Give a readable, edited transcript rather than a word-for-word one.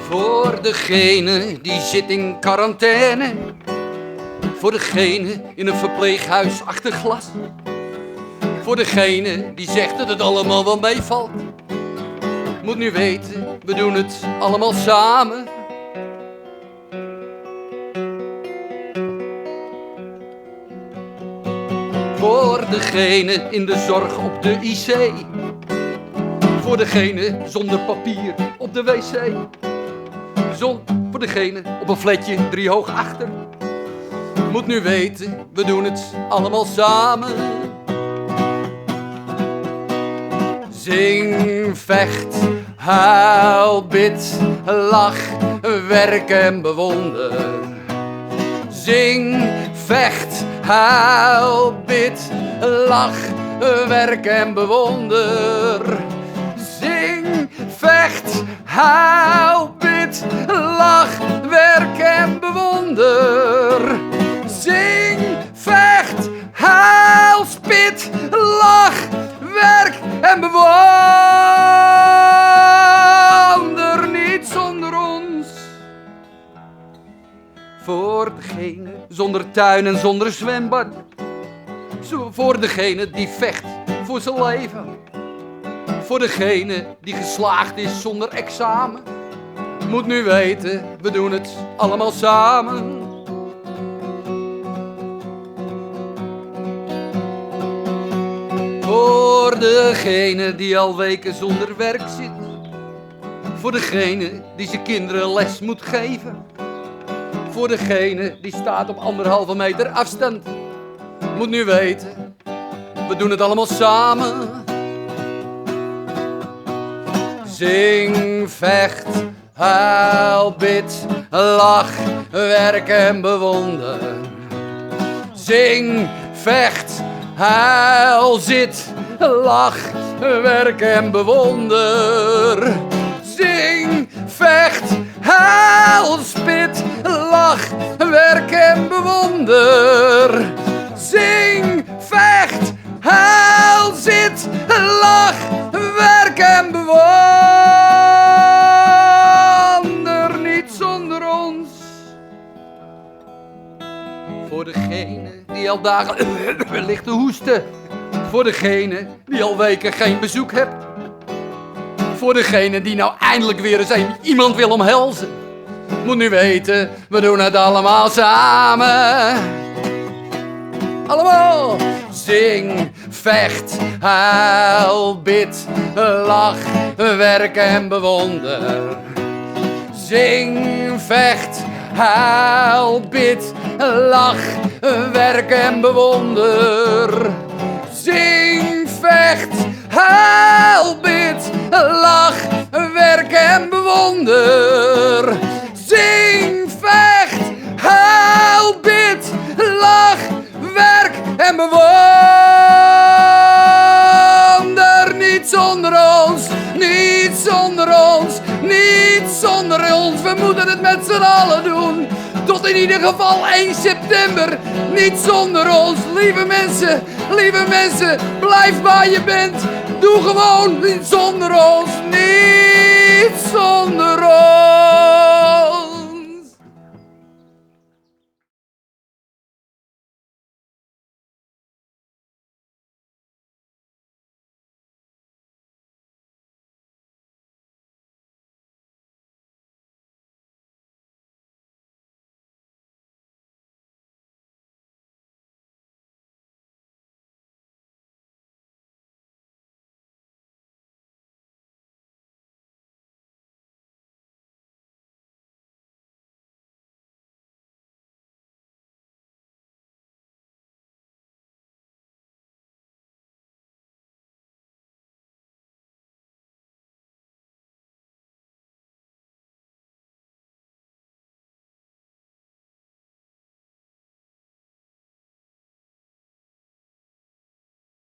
Voor degene die zit in quarantaine. Voor degene in een verpleeghuis achter glas. Voor degene die zegt dat het allemaal wel meevalt. Moet nu weten, we doen het allemaal samen. Voor degene in de zorg op de IC. Voor degene zonder papier op de wc. Voor degene op een flatje 3 hoog achter. Moet nu weten, we doen het allemaal samen. Zing, vecht, huil, bid, lach, werk en bewonder. Zing, vecht, huil, bid, lach, werk en bewonder. Zing, vecht, huil, bid, lach, werk en bewonder. Zing, vecht, huil, spit, lach, werk en bewonder. Niet zonder ons. Voor degene zonder tuin en zonder zwembad. Voor degene die vecht voor zijn leven. Voor degene die geslaagd is zonder examen. Moet nu weten, we doen het allemaal samen. Voor degene die al weken zonder werk zit. Voor degene die zijn kinderen les moet geven. Voor degene die staat op 1,5 meter afstand. Moet nu weten, we doen het allemaal samen. Zing, vecht, huil, bid, lach, werk en bewonder. Zing, vecht, huil, zit, lach, werk en bewonder. Zing, vecht, huil, spit, lach, werk en bewonder. Zing, vecht, huil, zit, lach, werk en bewonder. Niet zonder ons. Voor degene die al dagen ligt te hoesten. Voor degene die al weken geen bezoek hebt. Voor degene die nou eindelijk weer eens iemand wil omhelzen. Moet nu weten, we doen het allemaal samen. Allemaal! Zing, vecht, huil, bid, lach, werk en bewonder. Zing, vecht, huil, bid, lach, werk en bewonder. Zing, vecht, huil, bid, lach, werk en bewonder. Zing, vecht, huil, bid, lach, werk en bewonder. Niet zonder ons, niet zonder ons, niet zonder ons. We moeten het met z'n allen doen. Tot in ieder geval 1 september. Niet zonder ons. Lieve mensen, blijf waar je bent. Doe gewoon niet zonder ons, niet zonder